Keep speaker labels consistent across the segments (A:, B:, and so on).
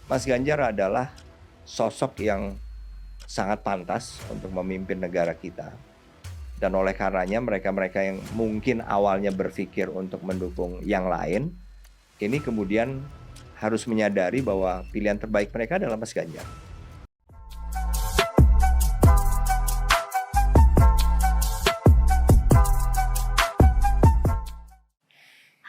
A: Mas Ganjar adalah sosok yang sangat pantas untuk memimpin negara kita. Dan oleh karenanya mereka-mereka yang mungkin awalnya berpikir untuk mendukung yang lain, ini kemudian harus menyadari bahwa pilihan terbaik mereka adalah Mas Ganjar.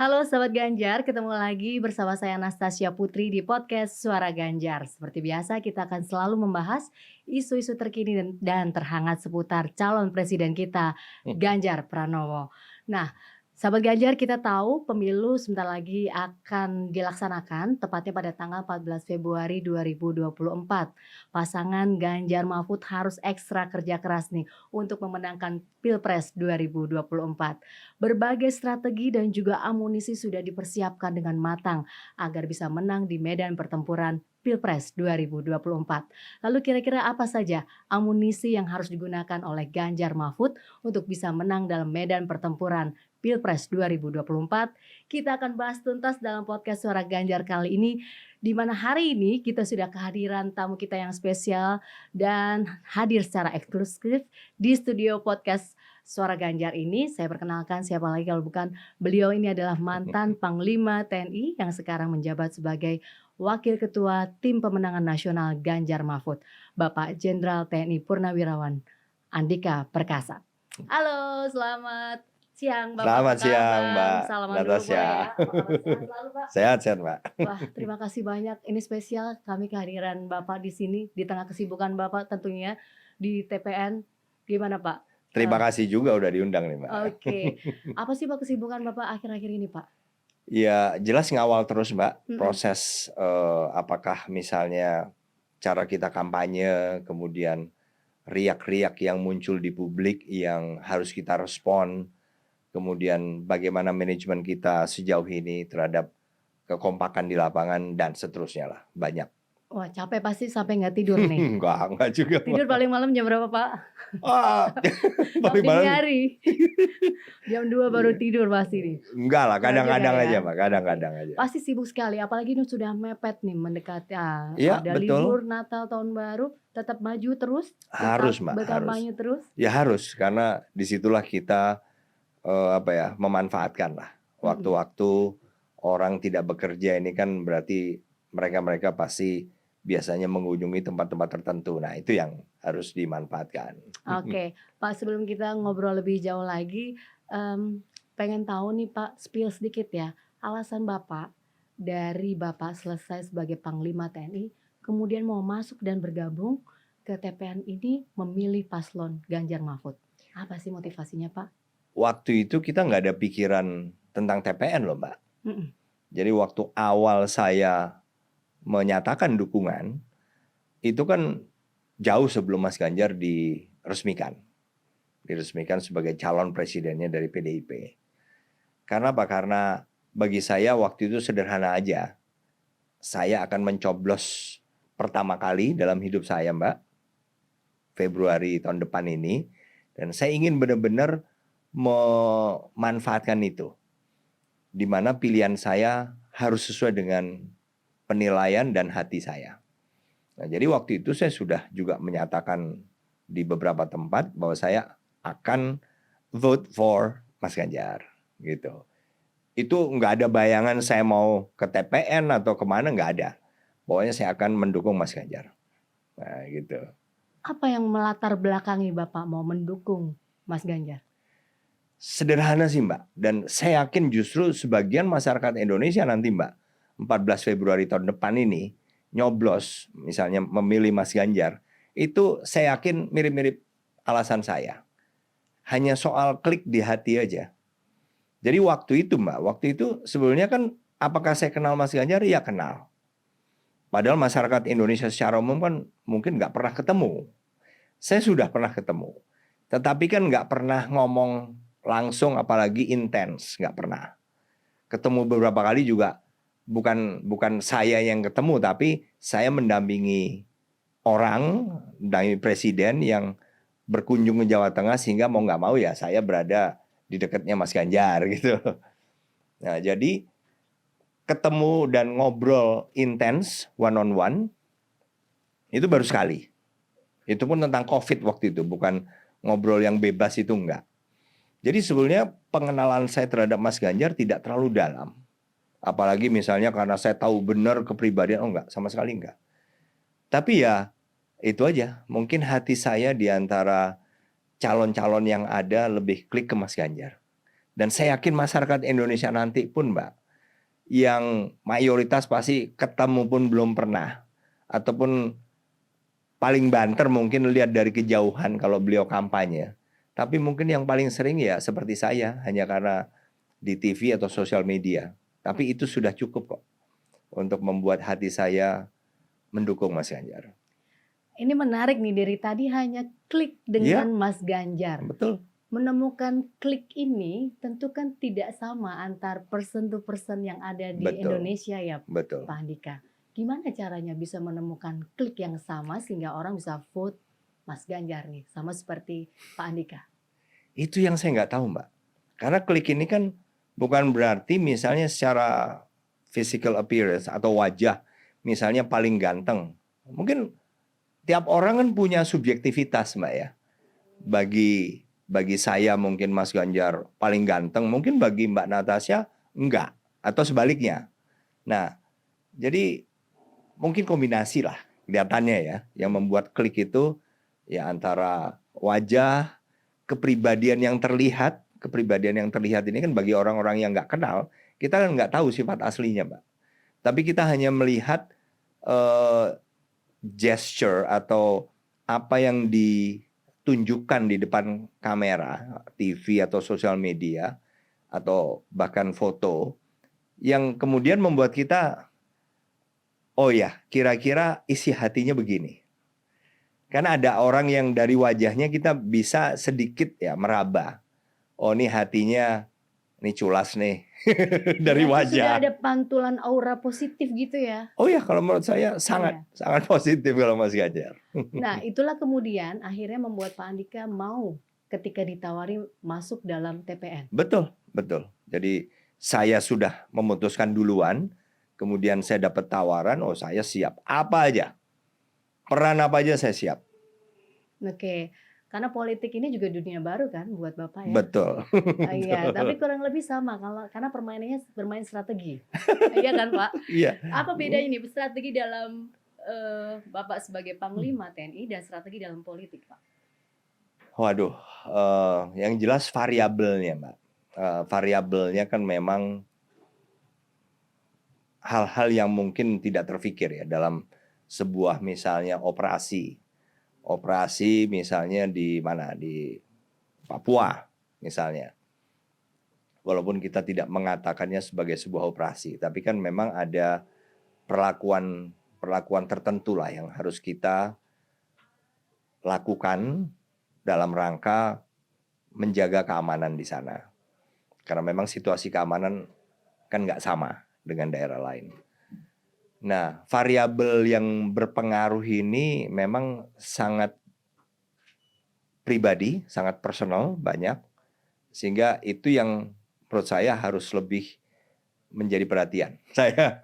B: Halo Sobat Ganjar, ketemu lagi bersama saya Anastasia Putri di podcast Suara Ganjar. Seperti biasa kita akan selalu membahas isu-isu terkini dan terhangat seputar calon presiden kita, Ganjar Pranowo. Nah, Sahabat Ganjar, kita tahu pemilu sebentar lagi akan dilaksanakan, tepatnya pada tanggal 14 Februari 2024. Pasangan Ganjar Mahfud harus ekstra kerja keras nih untuk memenangkan Pilpres 2024. Berbagai strategi dan juga amunisi sudah dipersiapkan dengan matang agar bisa menang di medan pertempuran Pilpres 2024. Lalu kira-kira apa saja amunisi yang harus digunakan oleh Ganjar Mahfud untuk bisa menang dalam medan pertempuran Pilpres 2024? Kita akan bahas tuntas dalam podcast Suara Ganjar kali ini, di mana hari ini kita sudah kehadiran tamu kita yang spesial dan hadir secara eksklusif di studio podcast Suara Ganjar ini. Saya perkenalkan, siapa lagi kalau bukan beliau. Ini adalah mantan Panglima TNI yang sekarang menjabat sebagai Wakil Ketua Tim Pemenangan Nasional Ganjar Mahfud, Bapak Jenderal TNI Purnawirawan Andika Perkasa. Halo, selamat siang Bapak.
A: Selamat siang Mbak
B: Salaman dulu
A: Natasha.
B: boleh ya. Apa kabar? Sehat selalu Pak.
A: Sehat-sehat Mbak.
B: Wah, terima kasih banyak. Ini spesial kami kehadiran Bapak di sini di tengah kesibukan Bapak tentunya di TPN. Gimana Pak?
A: Terima kasih juga udah diundang nih Mbak.
B: Oke. Apa sih Pak kesibukan Bapak akhir-akhir ini Pak?
A: Ya jelas ngawal terus Mbak proses apakah misalnya cara kita kampanye, kemudian riak-riak yang muncul di publik yang harus kita respon, kemudian bagaimana manajemen kita sejauh ini terhadap kekompakan di lapangan dan seterusnya lah, banyak.
B: Wah, capek pasti sampai nggak tidur nih.
A: Enggak juga.
B: Tidur paling malam jam berapa Pak?
A: Paling
B: Dini
A: malam.
B: hari. Jam 2 baru tidur pasti nih.
A: Enggak lah, kadang-kadang
B: Jaga
A: aja
B: ya.
A: Mbak, kadang-kadang aja.
B: Pasti sibuk sekali, apalagi ini sudah mepet nih mendekati
A: Iya,
B: ada
A: betul.
B: libur Natal Tahun Baru, tetap maju terus,
A: Harus
B: tetap
A: Mbak,
B: berkampanye terus.
A: Ya harus, karena disitulah kita memanfaatkan lah waktu-waktu orang tidak bekerja ini kan berarti mereka pasti biasanya mengunjungi tempat-tempat tertentu. Nah, itu yang harus dimanfaatkan.
B: Oke, Pak, sebelum kita ngobrol lebih jauh lagi, pengen tahu nih Pak, spill sedikit ya, alasan Bapak dari Bapak selesai sebagai Panglima TNI, kemudian mau masuk dan bergabung ke TPN ini memilih paslon Ganjar Mahfud. Apa sih motivasinya Pak?
A: Waktu itu kita nggak ada pikiran tentang TPN loh Mbak. Jadi waktu awal saya menyatakan dukungan, itu kan jauh sebelum Mas Ganjar diresmikan sebagai calon presidennya dari PDIP. Karena apa? Karena bagi saya waktu itu sederhana aja. Saya akan mencoblos pertama kali dalam hidup saya Mbak, Februari tahun depan ini. Dan saya ingin benar-benar memanfaatkan itu. Di mana pilihan saya harus sesuai dengan penilaian dan hati saya. Nah, jadi waktu itu saya sudah juga menyatakan di beberapa tempat bahwa saya akan vote for Mas Ganjar, gitu. Itu nggak ada bayangan saya mau ke TPN atau kemana, nggak ada. Pokoknya saya akan mendukung Mas Ganjar. Nah, gitu.
B: Apa yang melatar belakangi Bapak mau mendukung Mas Ganjar?
A: Sederhana sih Mbak, dan saya yakin justru sebagian masyarakat Indonesia nanti Mbak, 14 Februari tahun depan ini, nyoblos, misalnya memilih Mas Ganjar, itu saya yakin mirip-mirip alasan saya. Hanya soal klik di hati aja. Jadi waktu itu Mbak, waktu itu sebelumnya kan apakah saya kenal Mas Ganjar? Ya kenal. Padahal masyarakat Indonesia secara umum kan mungkin nggak pernah ketemu. Saya sudah pernah ketemu. Tetapi kan nggak pernah ngomong langsung apalagi intens, nggak pernah. Ketemu beberapa kali juga bukan saya yang ketemu, tapi saya mendampingi orang, mendampingi presiden yang berkunjung ke Jawa Tengah sehingga mau nggak mau ya saya berada di dekatnya Mas Ganjar gitu. Nah jadi ketemu dan ngobrol intens one on one itu baru sekali. Itu pun tentang COVID waktu itu, bukan ngobrol yang bebas itu enggak. Jadi sebetulnya pengenalan saya terhadap Mas Ganjar tidak terlalu dalam. Apalagi misalnya karena saya tahu benar kepribadian, oh enggak, sama sekali enggak. Tapi ya itu aja, mungkin hati saya di antara calon-calon yang ada lebih klik ke Mas Ganjar. Dan saya yakin masyarakat Indonesia nanti pun Mbak, yang mayoritas pasti ketemu pun belum pernah. Ataupun paling banter mungkin lihat dari kejauhan kalau beliau kampanye. Tapi mungkin yang paling sering ya seperti saya, hanya karena di TV atau sosial media. Tapi itu sudah cukup kok untuk membuat hati saya mendukung Mas Ganjar.
B: Ini menarik nih, dari tadi hanya klik
A: Iya,
B: dengan Mas Ganjar.
A: betul.
B: Menemukan klik ini tentu kan tidak sama antar person to person yang ada di
A: Betul,
B: Indonesia ya
A: betul.
B: Pak Andika. Gimana caranya bisa menemukan klik yang sama sehingga orang bisa vote Mas Ganjar nih, sama seperti Pak Andika?
A: Itu yang saya nggak tahu Mbak. Karena klik ini kan bukan berarti misalnya secara physical appearance atau wajah misalnya paling ganteng. Mungkin tiap orang kan punya subjektivitas Mbak ya. Bagi saya mungkin Mas Ganjar paling ganteng, mungkin bagi Mbak Natasha enggak, atau sebaliknya. Nah, jadi mungkin kombinasi lah kelihatannya ya, yang membuat klik itu ya antara wajah, kepribadian yang terlihat ini kan bagi orang-orang yang nggak kenal, kita kan nggak tahu sifat aslinya, Mbak. Tapi kita hanya melihat eh, gesture atau apa yang ditunjukkan di depan kamera, TV atau sosial media, atau bahkan foto, yang kemudian membuat kita, oh ya, kira-kira isi hatinya begini. Karena ada orang yang dari wajahnya kita bisa sedikit ya meraba. Oh ini hatinya, ini culas nih dari
B: Berarti sudah
A: wajah.
B: ada pantulan aura positif gitu ya?
A: Oh ya kalau menurut saya sangat
B: Iya.
A: sangat positif kalau Mas Ganjar.
B: Nah, itulah kemudian akhirnya membuat Pak Andika mau ketika ditawari masuk dalam TPN.
A: Betul, betul. Jadi saya sudah memutuskan duluan, kemudian saya dapat tawaran, oh saya siap. Apa aja, peran apa aja saya siap.
B: Oke, karena politik ini juga dunia baru kan buat Bapak ya?
A: Betul.
B: Iya, tapi
A: Betul.
B: kurang lebih sama karena permainannya bermain strategi. Iya kan, Pak?
A: Iya.
B: Apa bedanya nih strategi dalam Bapak sebagai Panglima TNI dan strategi dalam politik, Pak?
A: Waduh, yang jelas variabelnya, Mbak. Variabelnya kan memang hal-hal yang mungkin tidak terfikir ya dalam sebuah misalnya operasi. Operasi misalnya di mana? Di Papua misalnya. Walaupun kita tidak mengatakannya sebagai sebuah operasi, tapi kan memang ada perlakuan tertentu lah yang harus kita lakukan dalam rangka menjaga keamanan di sana. Karena memang situasi keamanan kan nggak sama dengan daerah lain. Nah, variabel yang berpengaruh ini memang sangat pribadi, sangat personal, banyak. Sehingga itu yang menurut saya harus lebih menjadi perhatian saya.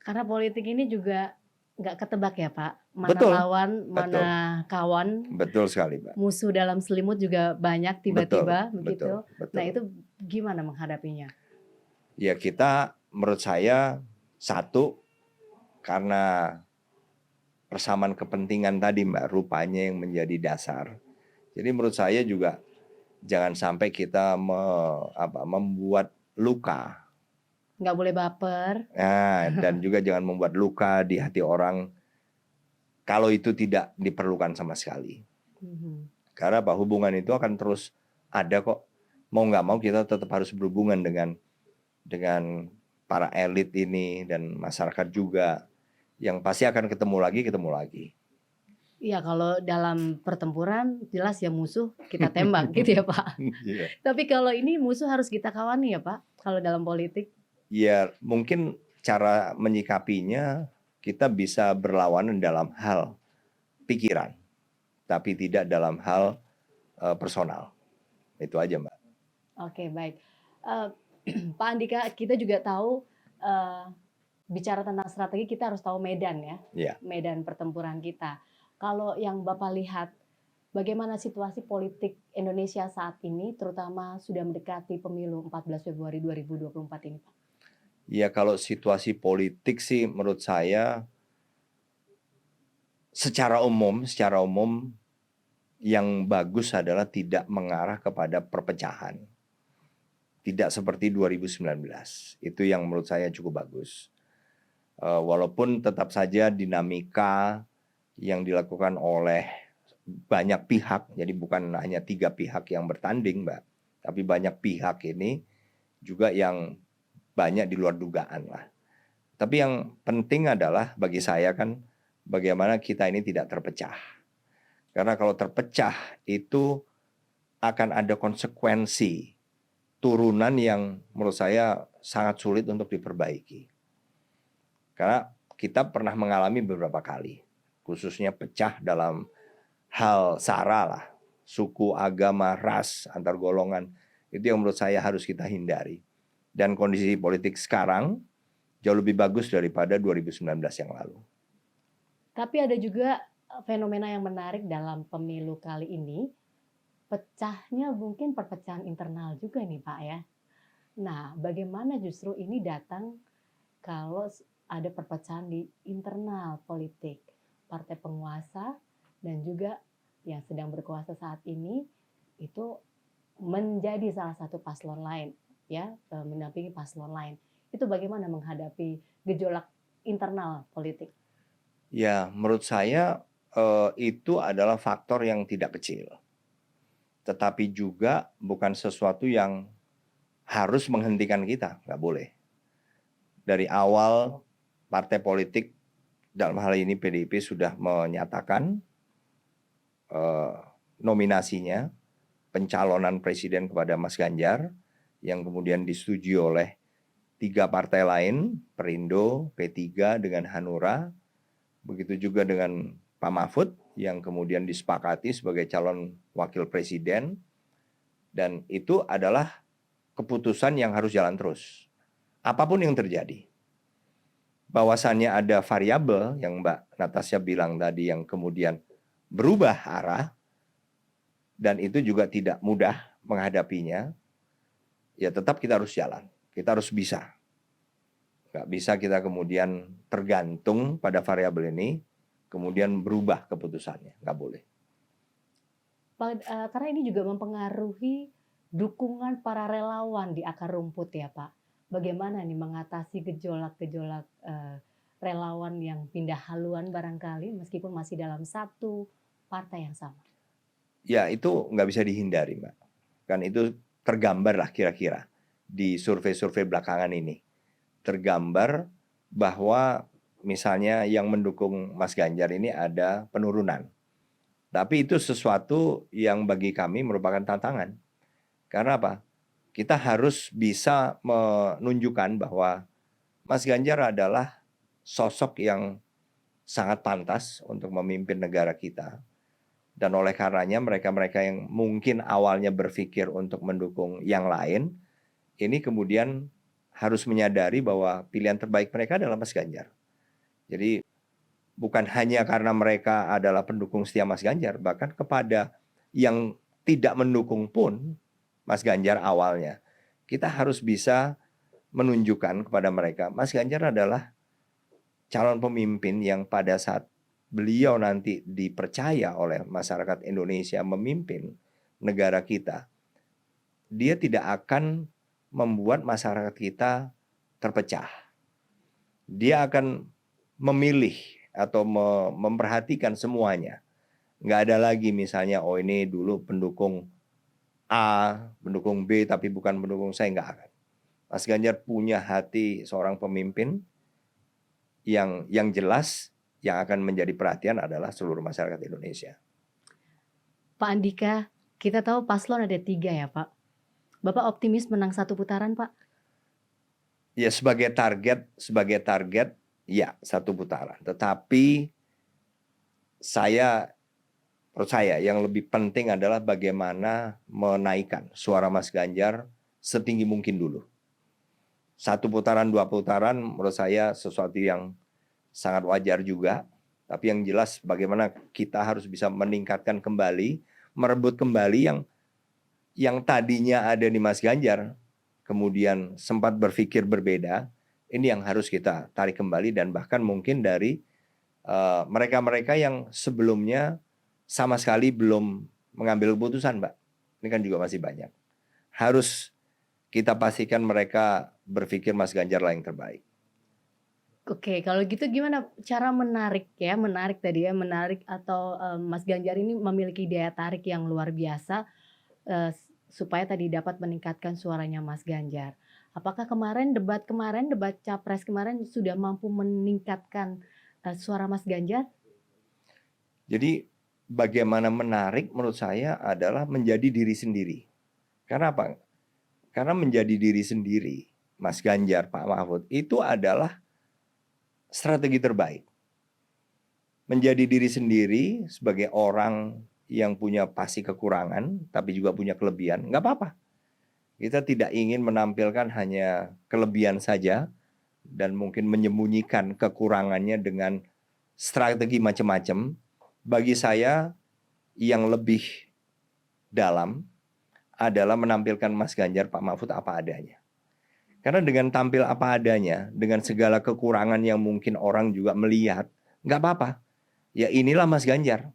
B: Karena politik ini juga nggak ketebak ya, Pak. Mana
A: Betul,
B: lawan,
A: betul.
B: mana kawan.
A: Betul sekali, Mbak.
B: Musuh dalam selimut juga banyak
A: Betul,
B: tiba-tiba
A: betul,
B: begitu. Nah,
A: betul.
B: itu gimana menghadapinya?
A: Ya kita menurut saya satu karena persamaan kepentingan tadi Mbak, rupanya yang menjadi dasar. Jadi menurut saya juga jangan sampai kita membuat luka.
B: Nggak boleh baper.
A: Nah, dan juga jangan membuat luka di hati orang kalau itu tidak diperlukan sama sekali.
B: Mhm.
A: Karena apa, hubungan itu akan terus ada kok. Mau nggak mau kita tetap harus berhubungan dengan para elit ini dan masyarakat juga yang pasti akan ketemu lagi.
B: Iya, kalau dalam pertempuran jelas ya musuh kita tembak gitu ya, Pak.
A: Iya.
B: Tapi kalau ini musuh harus kita kawani ya, Pak, kalau dalam politik?
A: Ya mungkin cara menyikapinya kita bisa berlawanan dalam hal pikiran, tapi tidak dalam hal personal. Itu aja Mbak.
B: Oke, baik. Eee, Pak Andika, kita juga tahu eee, bicara tentang strategi kita harus tahu medan ya,
A: Ya.
B: medan pertempuran kita. Kalau yang Bapak lihat, bagaimana situasi politik Indonesia saat ini, terutama sudah mendekati pemilu 14 Februari 2024 ini, Pak?
A: Ya kalau situasi politik sih menurut saya secara umum yang bagus adalah tidak mengarah kepada perpecahan. Tidak seperti 2019. Itu yang menurut saya cukup bagus. Walaupun tetap saja dinamika yang dilakukan oleh banyak pihak, jadi bukan hanya 3 pihak yang bertanding, Mbak, tapi banyak pihak ini juga yang banyak di luar dugaan lah. Tapi yang penting adalah bagi saya kan bagaimana kita ini tidak terpecah. Karena kalau terpecah itu akan ada konsekuensi turunan yang menurut saya sangat sulit untuk diperbaiki. Karena kita pernah mengalami beberapa kali, khususnya pecah dalam hal sara lah, suku, agama, ras, antar golongan. Itu yang menurut saya harus kita hindari. Dan kondisi politik sekarang jauh lebih bagus daripada 2019 yang lalu.
B: Tapi ada juga fenomena yang menarik dalam pemilu kali ini, pecahnya mungkin perpecahan internal juga nih Pak ya. Nah, bagaimana justru ini datang kalau ada perpecahan di internal politik, partai penguasa dan juga yang sedang berkuasa saat ini itu menjadi salah satu paslon lain, ya, mendampingi paslon lain. Itu bagaimana menghadapi gejolak internal politik?
A: Ya, menurut saya itu adalah faktor yang tidak kecil. Tetapi juga bukan sesuatu yang harus menghentikan kita, nggak boleh. Dari awal partai politik, dalam hal ini PDIP sudah menyatakan nominasinya, pencalonan presiden kepada Mas Ganjar, yang kemudian disetujui oleh 3 partai lain, Perindo, P3 dengan Hanura, begitu juga dengan Pak Mahfud yang kemudian disepakati sebagai calon wakil presiden, dan itu adalah keputusan yang harus jalan terus. Apapun yang terjadi. Bahwasannya ada variabel yang Mbak Natasha bilang tadi yang kemudian berubah arah, dan itu juga tidak mudah menghadapinya, ya tetap kita harus jalan. Kita harus bisa. Nggak bisa kita kemudian tergantung pada variabel ini, kemudian berubah keputusannya. Nggak boleh.
B: Karena ini juga mempengaruhi dukungan para relawan di akar rumput ya Pak. Bagaimana nih mengatasi gejolak-gejolak relawan yang pindah haluan barangkali meskipun masih dalam satu partai yang sama?
A: Ya itu nggak bisa dihindari, Mbak. Kan itu tergambar lah kira-kira di survei-survei belakangan ini. Tergambar bahwa misalnya yang mendukung Mas Ganjar ini ada penurunan. Tapi itu sesuatu yang bagi kami merupakan tantangan. Karena apa? Kita harus bisa menunjukkan bahwa Mas Ganjar adalah sosok yang sangat pantas untuk memimpin negara kita. Dan oleh karenanya mereka-mereka yang mungkin awalnya berpikir untuk mendukung yang lain, ini kemudian harus menyadari bahwa pilihan terbaik mereka adalah Mas Ganjar. Jadi bukan hanya karena mereka adalah pendukung setia Mas Ganjar, bahkan kepada yang tidak mendukung pun Mas Ganjar awalnya, kita harus bisa menunjukkan kepada mereka, Mas Ganjar adalah calon pemimpin yang pada saat beliau nanti dipercaya oleh masyarakat Indonesia memimpin negara kita, dia tidak akan membuat masyarakat kita terpecah. Dia akan memilih atau memperhatikan semuanya. Nggak ada lagi misalnya, oh ini dulu pendukung A, pendukung B, tapi bukan pendukung saya, nggak akan. Mas Ganjar punya hati seorang pemimpin yang jelas, yang akan menjadi perhatian adalah seluruh masyarakat Indonesia.
B: Pak Andika, kita tahu paslon ada 3 ya Pak. Bapak optimis menang 1 putaran Pak?
A: Ya sebagai target ya 1 putaran. Tetapi saya percaya yang lebih penting adalah bagaimana menaikkan suara Mas Ganjar setinggi mungkin dulu. 1 putaran, 2 putaran menurut saya sesuatu yang sangat wajar juga. Tapi yang jelas bagaimana kita harus bisa meningkatkan kembali, merebut kembali yang tadinya ada di Mas Ganjar, kemudian sempat berpikir berbeda, ini yang harus kita tarik kembali dan bahkan mungkin dari mereka-mereka yang sebelumnya sama sekali belum mengambil keputusan, Mbak. Ini kan juga masih banyak. Harus kita pastikan mereka berpikir Mas Ganjar lah yang terbaik.
B: Oke, kalau gitu gimana cara menarik ya, menarik tadi ya, menarik atau, Mas Ganjar ini memiliki daya tarik yang luar biasa, supaya tadi dapat meningkatkan suaranya Mas Ganjar. Apakah debat capres kemarin sudah mampu meningkatkan, suara Mas Ganjar?
A: Jadi bagaimana menarik menurut saya adalah menjadi diri sendiri. Karena apa? Karena menjadi diri sendiri, Mas Ganjar, Pak Mahfud, itu adalah strategi terbaik. Menjadi diri sendiri sebagai orang yang punya pasti kekurangan, tapi juga punya kelebihan, nggak apa-apa. Kita tidak ingin menampilkan hanya kelebihan saja, dan mungkin menyembunyikan kekurangannya dengan strategi macam-macam. Bagi saya, yang lebih dalam adalah menampilkan Mas Ganjar, Pak Mahfud apa adanya. Karena dengan tampil apa adanya, dengan segala kekurangan yang mungkin orang juga melihat, nggak apa-apa. Ya inilah Mas Ganjar.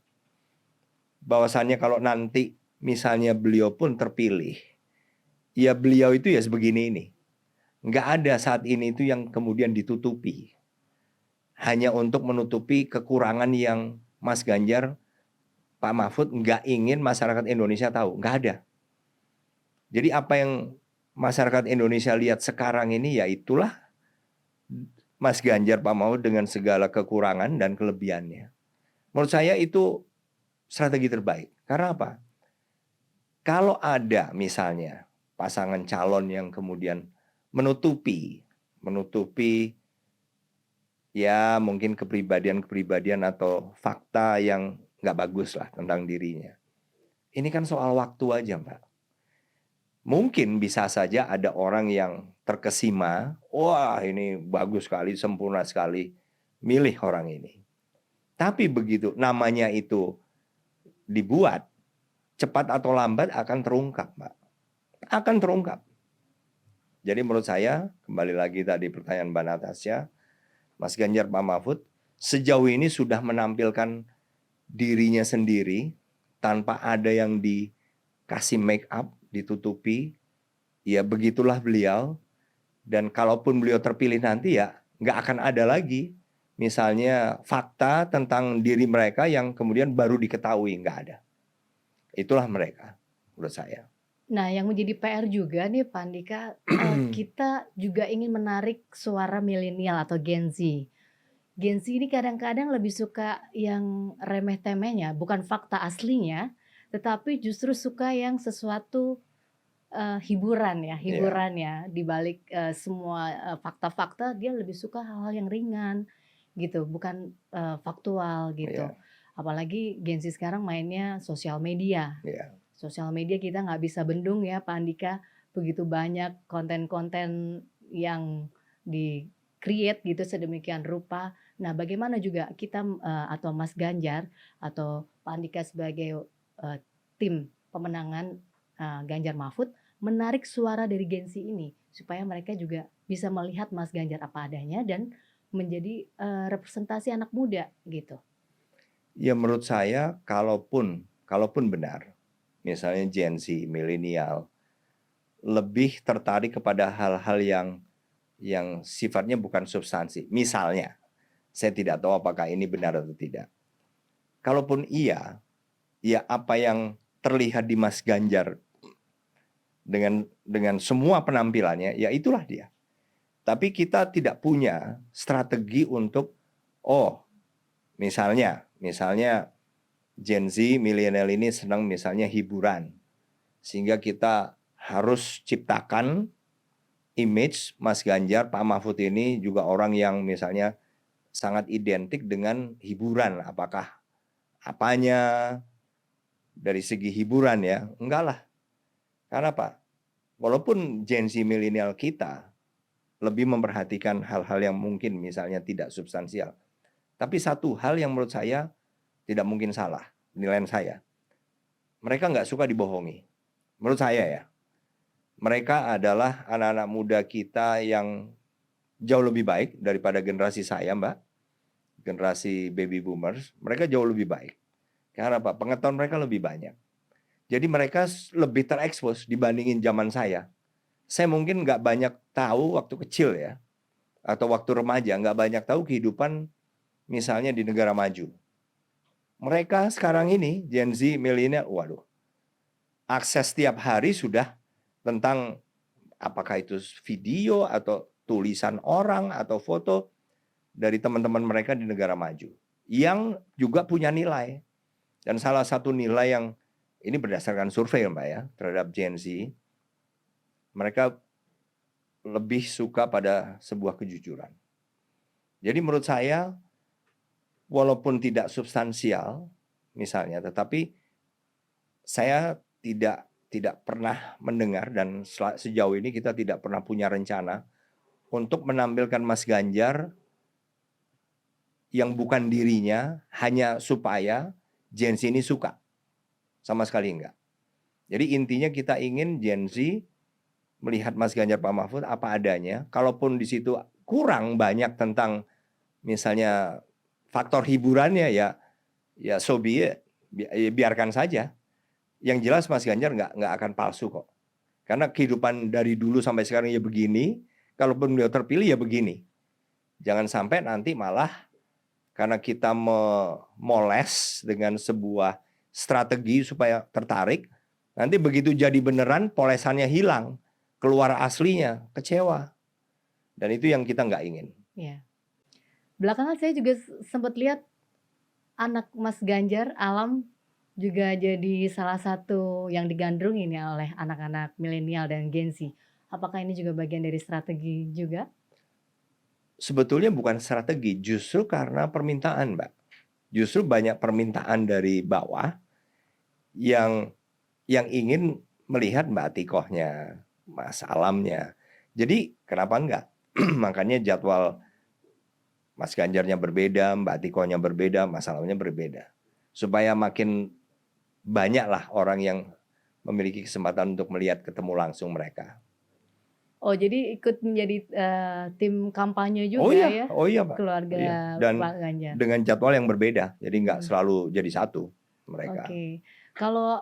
A: Bahwasannya kalau nanti misalnya beliau pun terpilih, ya beliau itu ya sebegini ini. Nggak ada saat ini itu yang kemudian ditutupi. Hanya untuk menutupi kekurangan yang Mas Ganjar, Pak Mahfud nggak ingin masyarakat Indonesia tahu. Nggak ada. Jadi apa yang masyarakat Indonesia lihat sekarang ini ya itulah Mas Ganjar, Pak Mahfud dengan segala kekurangan dan kelebihannya. Menurut saya itu strategi terbaik. Karena apa? Kalau ada misalnya pasangan calon yang kemudian menutupi ya mungkin kepribadian-kepribadian atau fakta yang nggak bagus lah tentang dirinya. Ini kan soal waktu aja, Mbak. Mungkin bisa saja ada orang yang terkesima, wah ini bagus sekali, sempurna sekali, milih orang ini. Tapi begitu namanya itu dibuat, cepat atau lambat akan terungkap, Mbak. Akan terungkap. Jadi menurut saya, kembali lagi tadi pertanyaan Mbak Natasha, Mas Ganjar, Pak Mahfud, sejauh ini sudah menampilkan dirinya sendiri tanpa ada yang dikasih make up, ditutupi. Ya begitulah beliau. Dan kalaupun beliau terpilih nanti ya nggak akan ada lagi misalnya fakta tentang diri mereka yang kemudian baru diketahui, nggak ada. Itulah mereka menurut saya.
B: Nah, yang menjadi PR juga nih Pak Andika, kita juga ingin menarik suara milenial atau Gen Z. Gen Z ini kadang-kadang lebih suka yang remeh-temehnya, bukan fakta aslinya, tetapi justru suka yang sesuatu, hiburan ya,
A: Iya,
B: di balik, semua, fakta-fakta dia lebih suka hal-hal yang ringan gitu, bukan, faktual gitu.
A: iya,
B: Apalagi Gen Z sekarang mainnya sosial media.
A: iya,
B: Sosial media kita nggak bisa bendung ya Pak Andika, begitu banyak konten-konten yang di-create gitu sedemikian rupa. Nah bagaimana juga kita, atau Mas Ganjar atau Pak Andika sebagai, tim pemenangan, Ganjar Mahfud menarik suara dari Gen Z ini, supaya mereka juga bisa melihat Mas Ganjar apa adanya dan menjadi, representasi anak muda gitu.
A: ya menurut saya kalaupun benar, misalnya Gen Z, milenial, lebih tertarik kepada hal-hal yang sifatnya bukan substansi. Misalnya, saya tidak tahu apakah ini benar atau tidak. Kalaupun iya, ya apa yang terlihat di Mas Ganjar dengan semua penampilannya, ya itulah dia. Tapi kita tidak punya strategi untuk, oh misalnya Gen Z, milenial ini senang misalnya hiburan. Sehingga kita harus ciptakan image Mas Ganjar, Pak Mahfud ini juga orang yang misalnya sangat identik dengan hiburan. Apakah apanya dari segi hiburan ya? Enggak lah. Karena apa? Walaupun Gen Z milenial kita lebih memperhatikan hal-hal yang mungkin misalnya tidak substansial. Tapi satu hal yang menurut saya tidak mungkin salah, penilaian saya. Mereka nggak suka dibohongi. Menurut saya ya. Mereka adalah anak-anak muda kita yang jauh lebih baik daripada generasi saya, Mbak. Generasi baby boomers. Mereka jauh lebih baik. Karena apa? Pengetahuan mereka lebih banyak. Jadi mereka lebih terekspos dibandingin zaman saya. Saya mungkin nggak banyak tahu waktu kecil ya. Atau waktu remaja. Nggak banyak tahu kehidupan misalnya di negara maju. Mereka sekarang ini, Gen Z, milenial, waduh. Akses tiap hari sudah tentang apakah itu video atau tulisan orang atau foto dari teman-teman mereka di negara maju. Yang juga punya nilai. Dan salah satu nilai yang ini berdasarkan survei Mbak ya, terhadap Gen Z, mereka lebih suka pada sebuah kejujuran. Jadi menurut saya, walaupun tidak substansial misalnya, tetapi saya tidak pernah mendengar dan sejauh ini kita tidak pernah punya rencana untuk menampilkan Mas Ganjar yang bukan dirinya hanya supaya Gen Z ini suka. Sama sekali enggak. Jadi intinya kita ingin Gen Z melihat Mas Ganjar Pak Mahfud apa adanya. Kalaupun di situ kurang banyak tentang misalnya faktor hiburannya ya so be it. Biarkan saja. Yang jelas Mas Ganjar nggak akan palsu kok. Karena kehidupan dari dulu sampai sekarang ya begini. Kalaupun beliau terpilih ya begini. Jangan sampai nanti malah karena kita memoles dengan sebuah strategi supaya tertarik, nanti begitu jadi beneran polesannya hilang, keluar aslinya, kecewa. Dan itu yang kita nggak ingin.
B: Ya. Belakangan saya juga sempat lihat anak Mas Ganjar, Alam, juga jadi salah satu yang digandrungi nih oleh anak-anak milenial dan Gen Z. Apakah ini juga bagian dari strategi juga?
A: Sebetulnya bukan strategi, justru karena permintaan, Mbak. Justru banyak permintaan dari bawah yang ingin melihat Mbak Atikohnya, Mas Alamnya. Jadi kenapa enggak? Makanya jadwal Mas Ganjarnya berbeda, Mbak Atikohnya berbeda, Mas Alamnya berbeda. Supaya makin banyaklah orang yang memiliki kesempatan untuk melihat ketemu langsung mereka.
B: Oh, jadi ikut menjadi tim kampanye
A: Oh
B: juga
A: iya,
B: ya,
A: oh iya Pak.
B: keluarga
A: Iya. Dan
B: Pak Ganjar.
A: dengan jadwal yang berbeda, jadi nggak selalu jadi satu mereka.
B: Oke. Kalau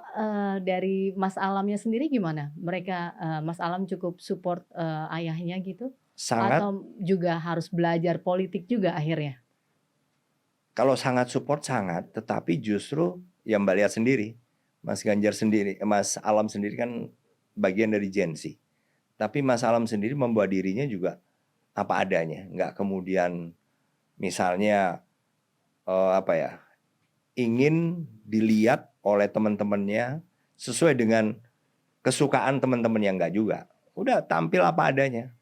B: dari Mas Alamnya sendiri gimana? Mereka Mas Alam cukup support ayahnya gitu?
A: Sangat,
B: Atau juga harus belajar politik juga akhirnya?
A: kalau sangat support sangat, tetapi justru yang Mbak lihat sendiri, Mas Ganjar sendiri, Mas Alam sendiri kan bagian dari Gen Z. Tapi Mas Alam sendiri membuat dirinya juga apa adanya, nggak kemudian misalnya ingin dilihat oleh teman-temannya sesuai dengan kesukaan teman-teman yang nggak juga. Udah tampil apa adanya.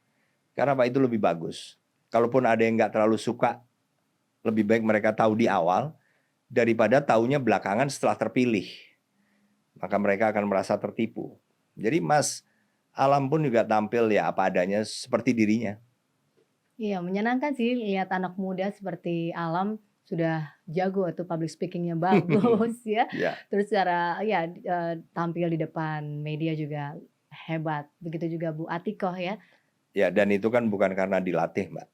A: Karena Pak itu lebih bagus. Kalaupun ada yang nggak terlalu suka, lebih baik mereka tahu di awal daripada taunya belakangan setelah terpilih. Maka mereka akan merasa tertipu. Jadi Mas Alam pun juga tampil ya apa adanya seperti dirinya.
B: Iya, menyenangkan sih lihat anak muda seperti Alam sudah jago tuh public speaking-nya bagus ya.
A: Ya,
B: Terus cara ya tampil di depan media juga hebat. Begitu juga Bu Atikoh ya.
A: ya dan itu kan bukan karena dilatih, Mbak.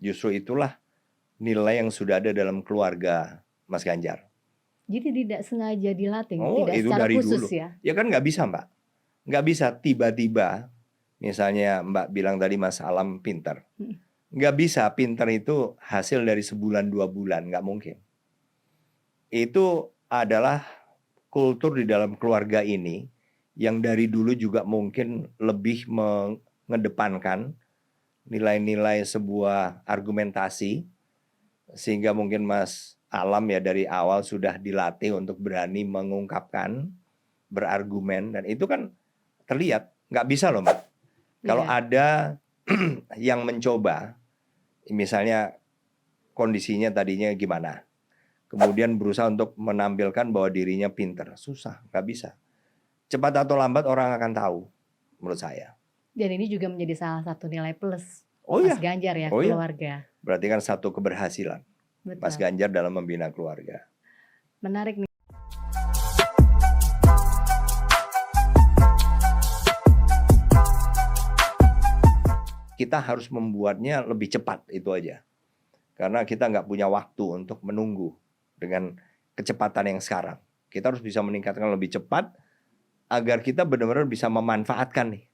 A: Justru itulah nilai yang sudah ada dalam keluarga Mas Ganjar.
B: Jadi tidak sengaja dilatih,
A: Oh,
B: tidak
A: itu
B: secara
A: dari
B: khusus
A: dulu.
B: ya?
A: Ya kan nggak bisa, Mbak. Nggak bisa tiba-tiba, misalnya Mbak bilang tadi Mas Alam pinter.
B: Mhm.
A: Nggak bisa pinter itu hasil dari sebulan 2 bulan, nggak mungkin. Itu adalah kultur di dalam keluarga ini yang dari dulu juga mungkin lebih mengedepankan nilai-nilai sebuah argumentasi, sehingga mungkin Mas Alam ya dari awal sudah dilatih untuk berani mengungkapkan, berargumen, dan itu kan terlihat. Nggak bisa loh Mbak. Kalau
B: Iya.
A: ada yang mencoba, misalnya kondisinya tadinya gimana, kemudian berusaha untuk menampilkan bahwa dirinya pinter, susah, nggak bisa. Cepat atau lambat orang akan tahu, menurut saya.
B: Dan ini juga menjadi salah satu nilai plus
A: Oh
B: Mas
A: ya,
B: Ganjar ya,
A: oh ya.
B: keluarga.
A: Berarti kan satu keberhasilan Mas
B: Betul.
A: Ganjar dalam membina keluarga.
B: Menarik nih.
A: Kita harus membuatnya lebih cepat, itu aja. Karena kita nggak punya waktu untuk menunggu dengan kecepatan yang sekarang. Kita harus bisa meningkatkan lebih cepat agar kita benar-benar bisa memanfaatkan nih